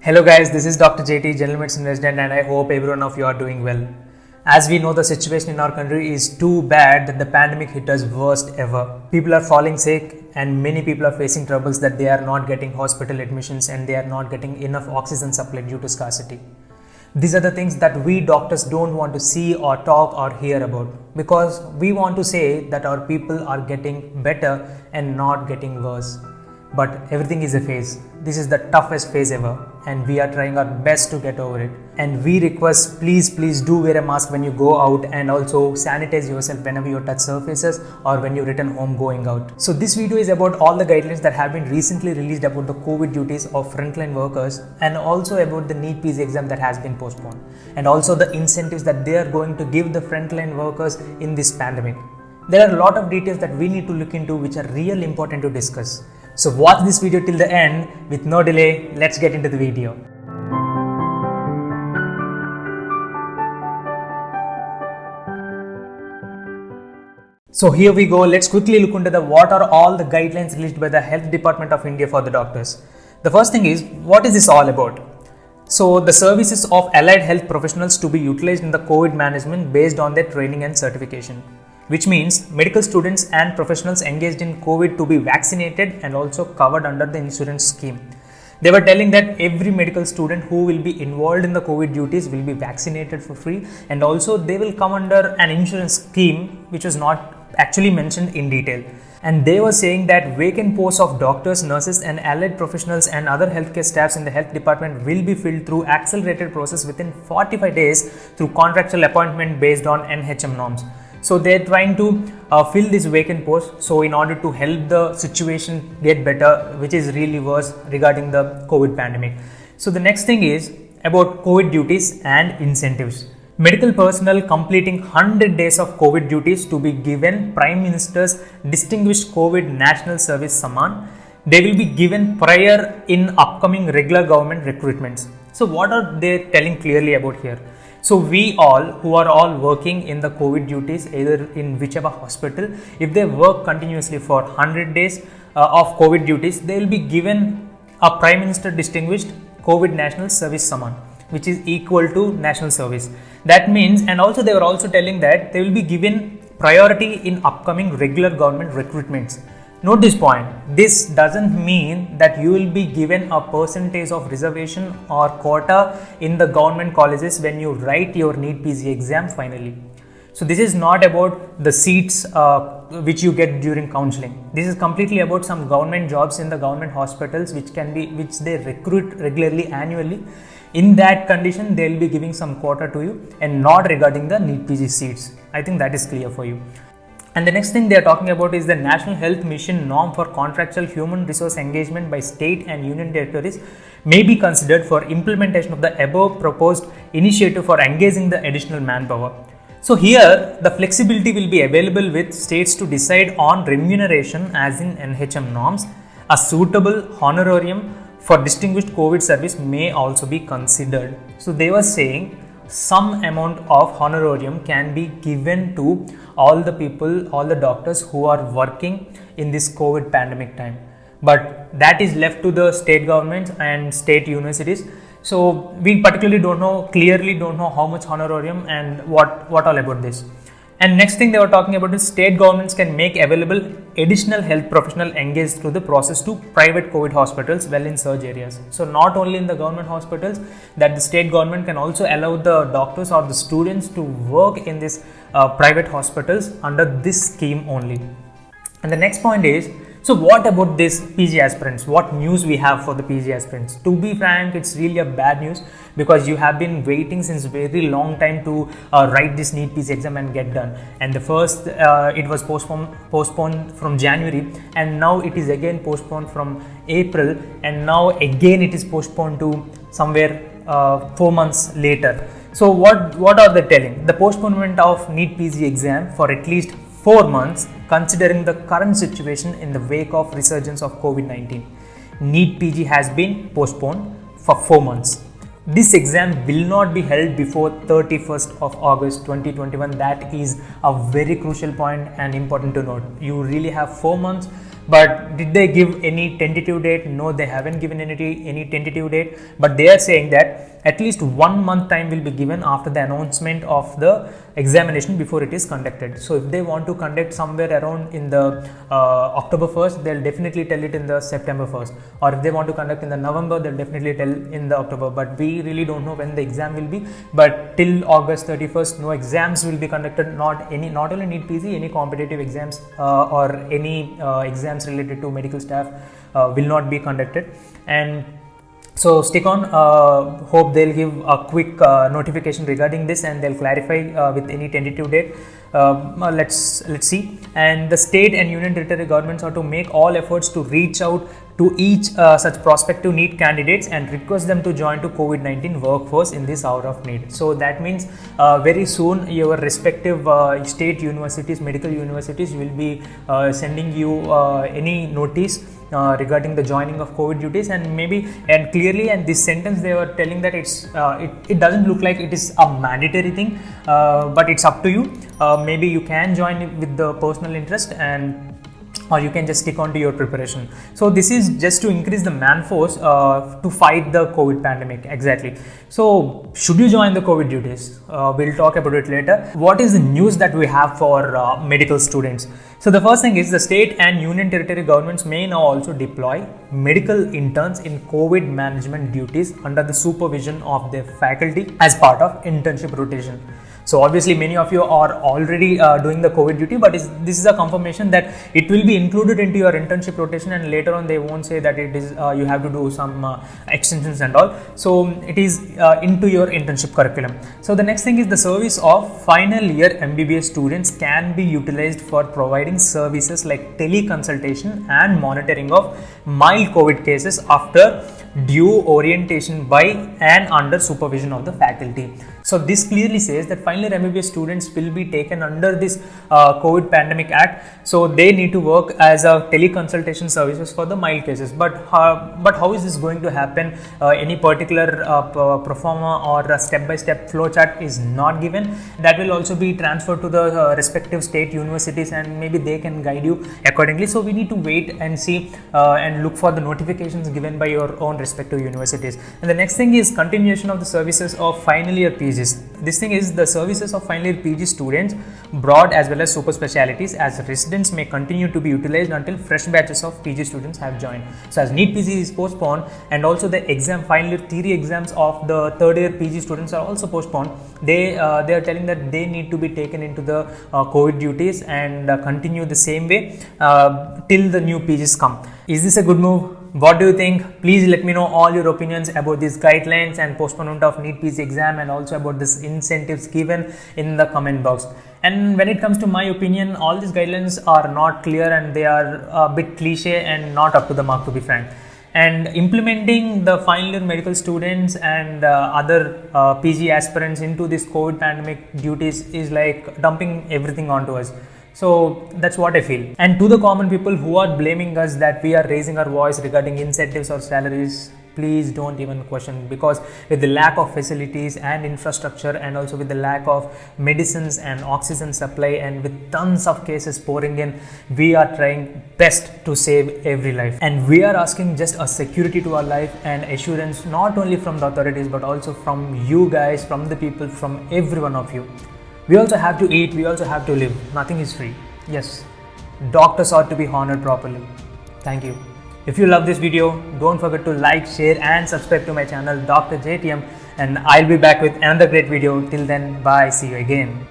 Hello guys, this is Dr. JT, General Medicine Resident, and I hope everyone of you are doing well. As we know, the situation in our country is too bad that the pandemic hit us worst ever. People are falling sick and many people are facing troubles that they are not getting hospital admissions and they are not getting enough oxygen supply due to scarcity. These are the things that we doctors don't want to see or talk or hear about, because we want to say that our people are getting better and not getting worse. But everything is a phase. This is the toughest phase ever, and we are trying our best to get over it. And we request, please do wear a mask when you go out, and also sanitize yourself whenever you touch surfaces or when you return home going out. So this video is about all the guidelines that have been recently released about the COVID duties of frontline workers, and also about the NEET PG exam that has been postponed, and also the incentives that they are going to give the frontline workers in this pandemic. There are a lot of details that we need to look into which are really important to discuss. So watch this video till the end. With no delay, let's get into the video. So here we go. Let's quickly look into what are all the guidelines released by the Health Department of India for the doctors. The first thing is, what is this all about? So the services of allied health professionals to be utilized in the COVID management based on their training and certification, which means medical students and professionals engaged in COVID to be vaccinated and also covered under the insurance scheme. They were telling that every medical student who will be involved in the COVID duties will be vaccinated for free, and also they will come under an insurance scheme which was not actually mentioned in detail. And they were saying that vacant posts of doctors, nurses and allied professionals and other healthcare staffs in the health department will be filled through accelerated process within 45 days through contractual appointment based on NHM norms. So they're trying to fill this vacant post. So in order to help the situation get better, which is really worse regarding the COVID pandemic. So the next thing is about COVID duties and incentives. Medical personnel completing 100 days of COVID duties to be given Prime Minister's Distinguished COVID National Service Samman. They will be given prior in upcoming regular government recruitments. So what are they telling clearly about here? So we all who are all working in the COVID duties, either in whichever hospital, if they work continuously for 100 days of COVID duties, they will be given a Prime Minister Distinguished COVID National Service Samman, which is equal to national service. That means, and also they were also telling that they will be given priority in upcoming regular government recruitments. Note this point. This doesn't mean that you will be given a percentage of reservation or quota in the government colleges when you write your NEET PG exam finally. So this is not about the seats which you get during counseling. This is completely about some government jobs in the government hospitals which they recruit regularly annually. In that condition, they will be giving some quota to you, and not regarding the NEET PG seats. I think that is clear for you. And the next thing they are talking about is the National Health Mission norm for contractual human resource engagement by state and union territories may be considered for implementation of the above proposed initiative for engaging the additional manpower. So here the flexibility will be available with states to decide on remuneration as in NHM norms. A suitable honorarium for distinguished COVID service may also be considered. So they were saying some amount of honorarium can be given to all the people, all the doctors who are working in this COVID pandemic time. But that is left to the state governments and state universities. So we particularly clearly don't know how much honorarium and what all about this. And next thing they were talking about is state governments can make available additional health professional engaged through the process to private COVID hospitals well in surge areas. So not only in the government hospitals, that the state government can also allow the doctors or the students to work in this private hospitals under this scheme only. And the next point is, so what about this PG aspirants? What news we have for the PG aspirants? To be frank, it's really a bad news, because you have been waiting since very long time to write this NEET PG exam and get done. And the first it was postponed from January, and now it is again postponed from April, and now again it is postponed to somewhere 4 months later. So what are they telling? The postponement of NEET PG exam for at least 4 months, considering the current situation in the wake of resurgence of COVID-19. NEET PG has been postponed for 4 months. This exam will not be held before 31st of August 2021. That is a very crucial point and important to note. You really have 4 months But did they give any tentative date? No, they haven't given any tentative date, but they are saying that at least 1 month time will be given after the announcement of the examination before it is conducted. So if they want to conduct somewhere around in the October 1st, they'll definitely tell it in the September 1st, or if they want to conduct in the November, they'll definitely tell in the October. But we really don't know when the exam will be. But till August 31st, no exams will be conducted, not only NEET PG, any competitive exams or any exams related to medical staff will not be conducted. And so stick on, hope they'll give a quick notification regarding this, and they'll clarify with any tentative date. Let's see. And the state and union territory governments are to make all efforts to reach out to each such prospective NEET candidates and request them to join to COVID-19 workforce in this hour of need. So that means very soon your respective state universities, medical universities will be sending you any notice regarding the joining of COVID duties, and clearly, and this sentence they were telling that it doesn't look like it is a mandatory thing, but it's up to you. Maybe you can join with the personal interest, or you can just stick on to your preparation. So this is just to increase the man force to fight the COVID pandemic. Exactly. So should you join the COVID duties? We'll talk about it later. What is the news that we have for medical students? So the first thing is the state and union territory governments may now also deploy medical interns in COVID management duties under the supervision of their faculty as part of internship rotation. So obviously many of you are already doing the COVID duty, but this is a confirmation that it will be included into your internship rotation, and later on they won't say that it is you have to do some extensions and all. So it is into your internship curriculum. So the next thing is the service of final year MBBS students can be utilized for providing services like teleconsultation and monitoring of mild COVID cases after due orientation by and under supervision of the faculty. So this clearly says that final year MBBS students will be taken under this COVID pandemic act. So they need to work as a teleconsultation services for the mild cases. But how is this going to happen? Any particular pro forma or a step-by-step flow chart is not given. That will also be transferred to the respective state universities, and maybe they can guide you accordingly. So we need to wait and see and look for the notifications given by your own respective universities. And the next thing is continuation of the services of final year PGs. This thing is the services of final year PG students, broad as well as super specialities as residents may continue to be utilized until fresh batches of PG students have joined. So as NEET PG is postponed, and also the final year theory exams of the third year PG students are also postponed, they are telling that they need to be taken into the COVID duties and continue the same way till the new PGs come. Is this a good move? What do you think? Please let me know all your opinions about these guidelines and postponement of NEET PG exam, and also about this incentives given in the comment box. And when it comes to my opinion, all these guidelines are not clear, and they are a bit cliche and not up to the mark, to be frank. And implementing the final year medical students and other PG aspirants into this COVID pandemic duties is like dumping everything onto us. So that's what I feel. And to the common people who are blaming us that we are raising our voice regarding incentives or salaries, please don't even question, because with the lack of facilities and infrastructure, and also with the lack of medicines and oxygen supply, and with tons of cases pouring in, we are trying best to save every life. And we are asking just a security to our life and assurance, not only from the authorities but also from you guys, from the people, from every one of you. We also have to eat, we also have to live. Nothing is free. Yes, doctors ought to be honored properly. Thank you. If you love this video, don't forget to like, share and subscribe to my channel Dr. JTM, and I'll be back with another great video. Till then, bye, see you again.